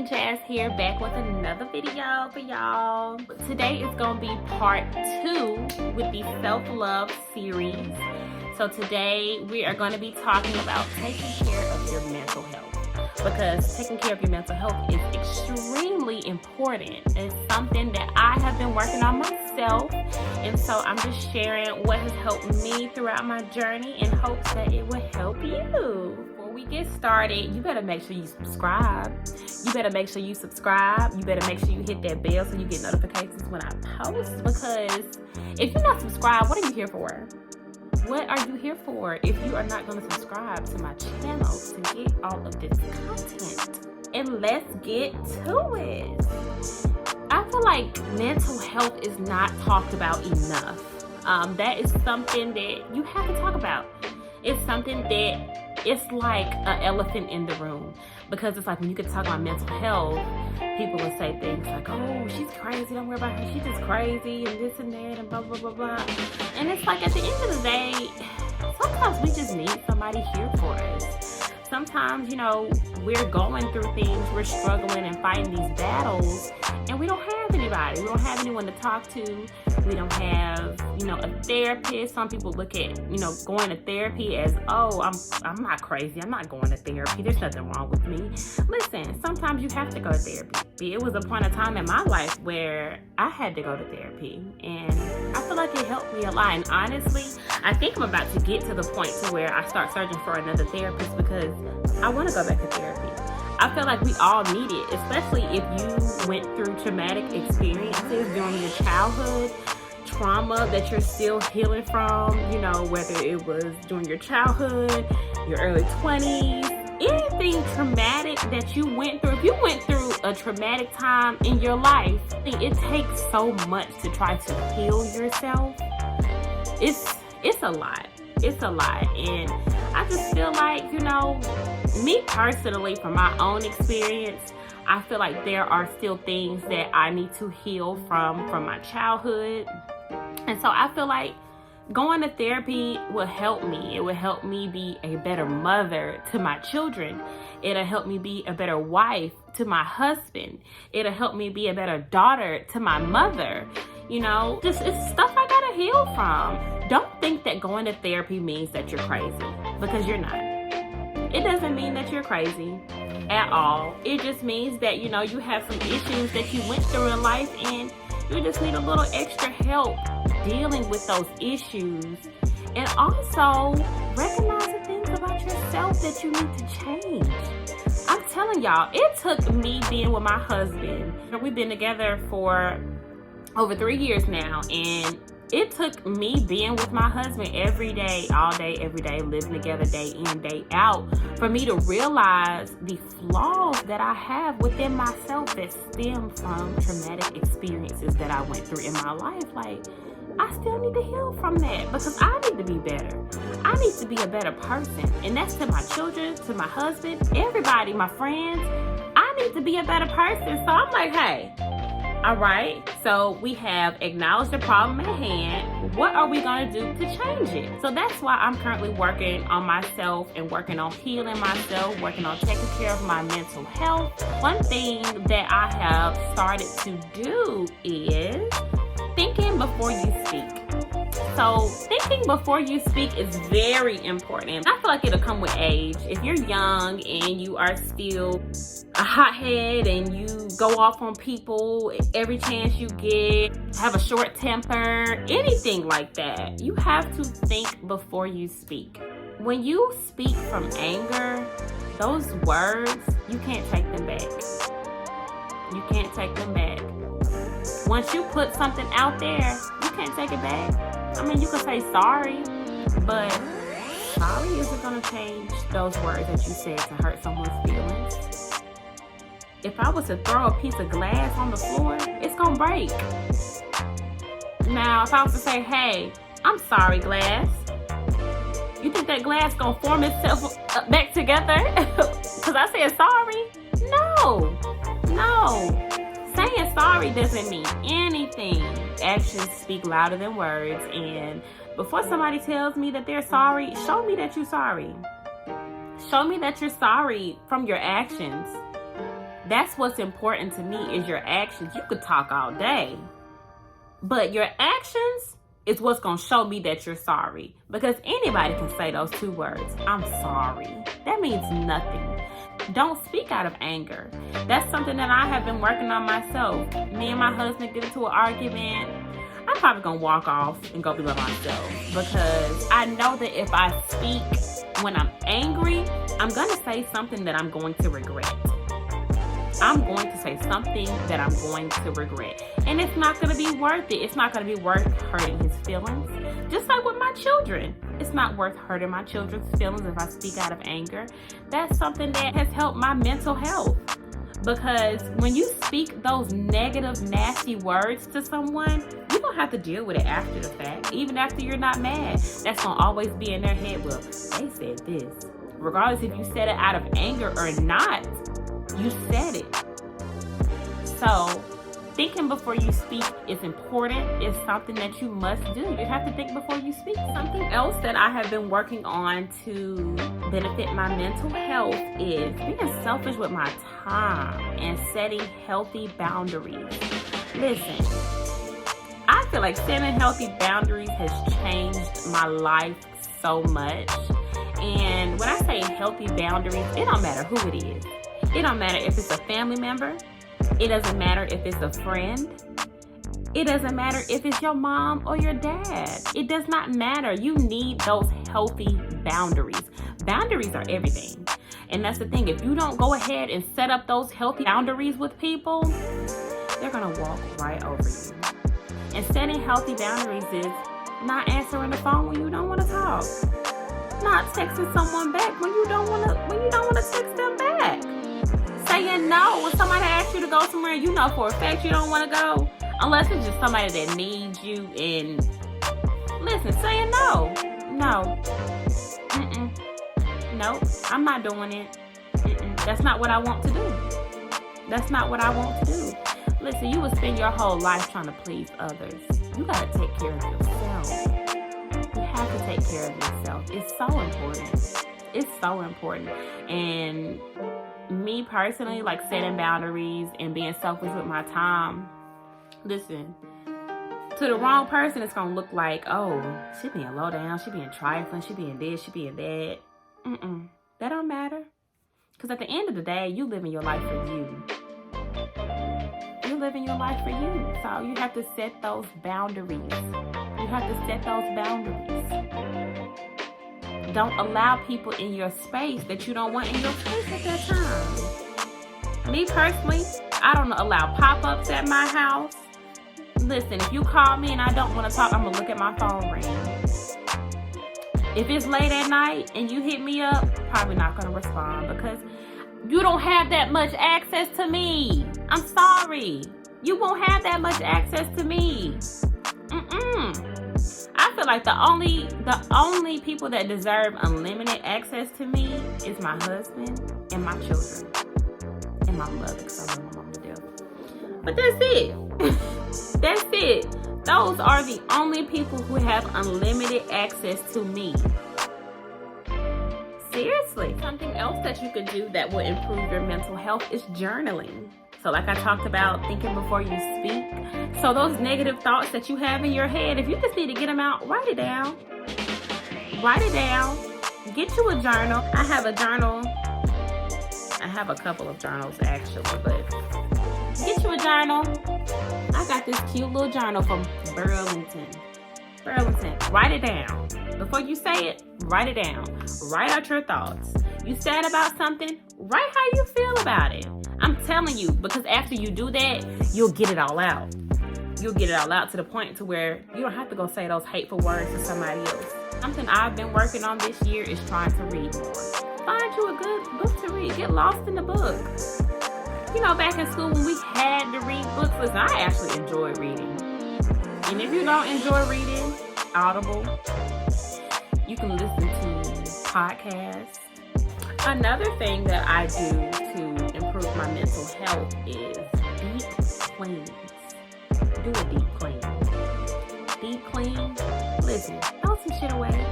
Jazz here, back with another video for y'all. Today is going to be part 2 with the self-love series. So today we are going to be talking about taking care of your mental health, because taking care of your mental health is extremely important. It's something that I have been working on myself, and so I'm just sharing what has helped me throughout my journey in hopes that it will help you. Before we get started, you better make sure you subscribe. You better make sure you subscribe. You better make sure you hit that bell so you get notifications when I post, because if you're not subscribed, what are you here for? What are you here for if you are not going to subscribe to my channel to get all of this content? And let's get to it. I feel like mental health is not talked about enough. That is something that you have to talk about. It's something that it's like an elephant in the room, because it's like when you can talk about mental health, people will say things like, oh, she's crazy, don't worry about her, she's just crazy, and this and that, and blah, blah, blah, blah. And it's like, at the end of the day, sometimes we just need somebody here for us. Sometimes, you know, we're going through things, we're struggling and fighting these battles, and we don't have anybody. We don't have anyone to talk to. We don't have, you know, a therapist. Some people look at, you know, going to therapy as, oh, I'm not crazy. I'm not going to therapy. There's nothing wrong with me. Listen, sometimes you have to go to therapy. It was a point of time in my life where I had to go to therapy, and I feel like it helped me a lot. And honestly, I think I'm about to get to the point to where I start searching for another therapist, because I want to go back to therapy. I feel like we all need it, especially if you went through traumatic experiences during your childhood, trauma that you're still healing from, you know, whether it was during your childhood, your early 20s, anything traumatic that you went through. If you went through a traumatic time in your life, it takes so much to try to heal yourself. It's a lot. It's a lot. And I just feel like, you know, me personally, from my own experience, I feel like there are still things that I need to heal from my childhood. And so I feel like going to therapy will help me. It will help me be a better mother to my children. It'll help me be a better wife to my husband. It'll help me be a better daughter to my mother. You know, just it's stuff I gotta heal from. Don't think that going to therapy means that you're crazy, because you're not. It doesn't mean that you're crazy at all. It just means that, you know, you have some issues that you went through in life, and you just need a little extra help dealing with those issues. And also recognize the things about yourself that you need to change. I'm telling y'all, it took me being with my husband. We've been together for over 3 years now, and it took me being with my husband every day, all day, every day, living together day in, day out, for me to realize the flaws that I have within myself that stem from traumatic experiences that I went through in my life. Like, I still need to heal from that, because I need to be better. I need to be a better person. And that's to my children, to my husband, everybody, my friends. I need to be a better person. So I'm like, hey, all right, so we have acknowledged the problem at hand. What are we going to do to change it? So that's why I'm currently working on myself and working on healing myself, working on taking care of my mental health. One thing that I have started to do is thinking before you speak. So thinking before you speak is very important. I feel like it'll come with age. If you're young and you are still a hothead and you go off on people every chance you get, have a short temper, anything like that, you have to think before you speak. When you speak from anger, those words, you can't take them back. You can't take them back. Once you put something out there, you can't take it back. I mean, you can say sorry, but sorry isn't going to change those words that you said to hurt someone's feelings. If I was to throw a piece of glass on the floor, it's going to break. Now, if I was to say, hey, I'm sorry, glass, you think that glass going to form itself back together because I said sorry? No. Saying sorry doesn't mean anything. Actions speak louder than words, and before somebody tells me that they're sorry, show me that you're sorry. Show me that you're sorry from your actions. That's what's important to me, is your actions. You could talk all day, but your actions is what's going to show me that you're sorry. Because anybody can say those 2 words, I'm sorry. That means nothing. Don't speak out of anger. That's something that I have been working on myself. Me and my husband get into an argument, I'm probably going to walk off and go be by myself, because I know that if I speak when I'm angry, I'm going to say something that I'm going to regret. I'm going to say something that I'm going to regret. And it's not going to be worth it. It's not going to be worth hurting his feelings. Just like with my children. It's not worth hurting my children's feelings if I speak out of anger. That's something that has helped my mental health. Because when you speak those negative, nasty words to someone, you're going to have to deal with it after the fact. Even after you're not mad. That's going to always be in their head. Well, they said this. Regardless if you said it out of anger or not, you said it. So, thinking before you speak is important. It's something that you must do. You have to think before you speak. Something else that I have been working on to benefit my mental health is being selfish with my time and setting healthy boundaries. Listen, I feel like setting healthy boundaries has changed my life so much. And when I say healthy boundaries, it don't matter who it is. It don't matter if it's a family member. It doesn't matter if it's a friend. It doesn't matter if it's your mom or your dad. It does not matter. You need those healthy boundaries. Boundaries are everything. And that's the thing. If you don't go ahead and set up those healthy boundaries with people, they're going to walk right over you. And setting healthy boundaries is not answering the phone when you don't want to talk. Not texting someone back when you don't want to text them back. Saying no when somebody asks you to go somewhere you know for a fact you don't want to go, unless it's just somebody that needs you. And listen, saying no. Nope, I'm not doing it. That's not what I want to do. That's not what I want to do. Listen, you will spend your whole life trying to please others. You got to take care of yourself. You have to take care of yourself. It's so important. It's so important. And me personally, like setting boundaries and being selfish with my time, listen, to the wrong person, it's going to look like, oh, she being low down, she being trifling, she being this, she being that. That don't matter. Because at the end of the day, you living your life for you. You're living your life for you. So you have to set those boundaries. You have to set those boundaries. Don't allow people in your space that you don't want in your space at that time. Me personally, I don't allow pop-ups at my house. Listen, if you call me and I don't want to talk, I'm going to look at my phone ring. If it's late at night and you hit me up, probably not going to respond because you don't have that much access to me. I'm sorry. You won't have that much access to me. I feel like the only people that deserve unlimited access to me is my husband and my children. And my mother, because I love my mom to death. But that's it. That's it. Those are the only people who have unlimited access to me. Seriously. Something else that you could do that will improve your mental health is journaling. So like I talked about, thinking before you speak. So those negative thoughts that you have in your head, if you just need to get them out, write it down. Write it down. Get you a journal. I have a journal. I have a couple of journals actually, but get you a journal. I got this cute little journal from Burlington. Write it down. Before you say it, write it down. Write out your thoughts. You sad about something, write how you feel about it. I'm telling you, because after you do that, you'll get it all out. You'll get it all out to the point to where you don't have to go say those hateful words to somebody else. Something I've been working on this year is trying to read more. Find you a good book to read. Get lost in the book. You know, back in school when we had to read books, listen, I actually enjoy reading. And if you don't enjoy reading, Audible, you can listen to podcasts. Another thing that I do to improve my mental health is deep cleans. Do a deep clean. Deep clean. Listen, throw some shit away.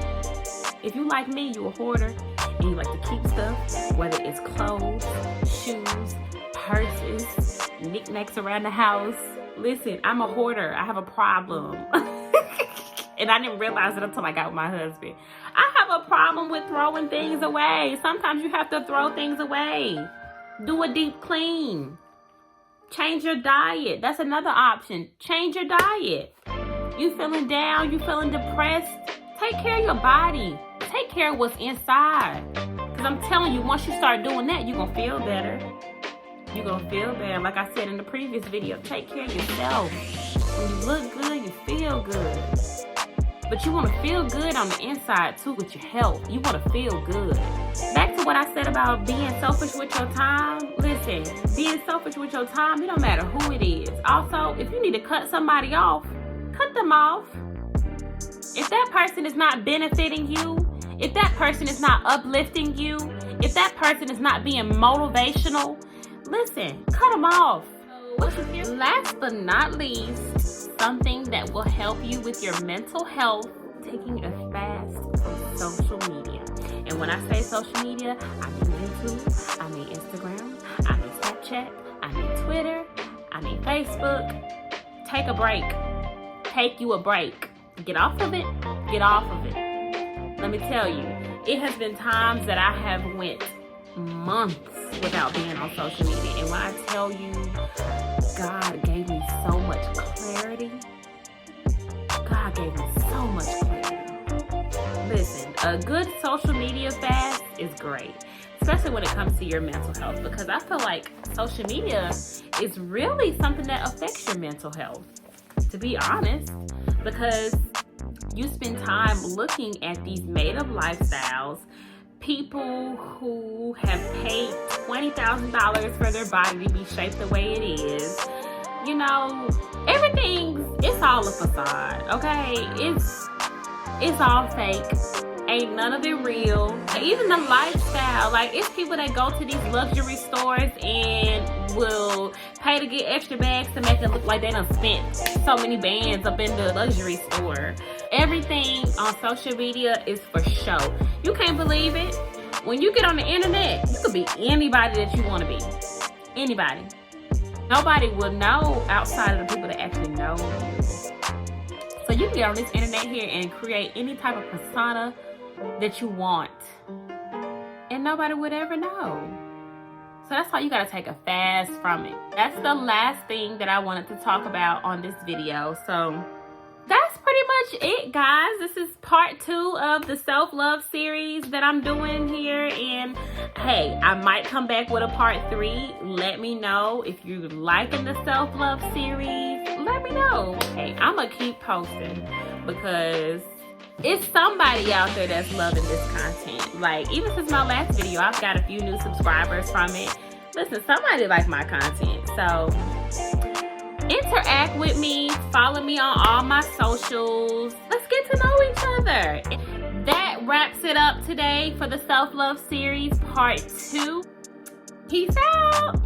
If you like me, you a hoarder and you like to keep stuff, whether it's clothes, shoes, purses, knickknacks around the house. Listen, I'm a hoarder. I have a problem. And I didn't realize it until I got with my husband. I have a problem with throwing things away. Sometimes you have to throw things away. Do a deep clean. Change your diet. That's another option. Change your diet. You feeling down? You feeling depressed? Take care of your body. Take care of what's inside. Because I'm telling you, once you start doing that, you're going to feel better. You're going to feel better. Like I said in the previous video, take care of yourself. When you look good, you feel good. But you want to feel good on the inside too with your health. You want to feel good. Back to what I said about being selfish with your time. Listen, being selfish with your time, it don't matter who it is. Also, if you need to cut somebody off, cut them off. If that person is not benefiting you, if that person is not uplifting you, if that person is not being motivational, listen, cut them off. Last but not least, something that will help you with your mental health, taking a fast from social media. And when I say social media, I mean YouTube, I mean Instagram, I mean Snapchat, I mean Twitter, I mean Facebook. Take a break. Take you a break. Get off of it. Get off of it. Let me tell you, it has been times that I have went months without being on social media. And when I tell you, God gave me so much clarity. God gave me so much clarity. Listen, a good social media fast is great, especially when it comes to your mental health, because I feel like social media is really something that affects your mental health, to be honest, because you spend time looking at these made-up lifestyles, people who have paid $20,000 for their body to be shaped the way it is. You know, it's all a facade, okay? It's all fake. Ain't none of it real. Even the lifestyle, like, it's people that go to these luxury stores and will pay to get extra bags to make it look like they done spent so many bands up in the luxury store. Everything on social media is for show. You can't believe it. When you get on the internet, you could be anybody that you want to be. Anybody. Nobody will know outside of the people that actually know you. So you can get on this internet here and create any type of persona that you want. And nobody would ever know. So that's why you gotta take a fast from it. That's the last thing that I wanted to talk about on this video. So that's pretty much it, guys. This is part 2 of the self-love series that I'm doing here. And hey, I might come back with a part 3. Let me know if you're liking the self-love series. Let me know. Hey, I'm gonna keep posting because it's somebody out there that's loving this content. Like, even since my last video, I've got a few new subscribers from it. Listen, somebody likes my content. So interact with me, follow me on all my socials. Let's get to know each other. That wraps it up today for the self-love series part 2. Peace out.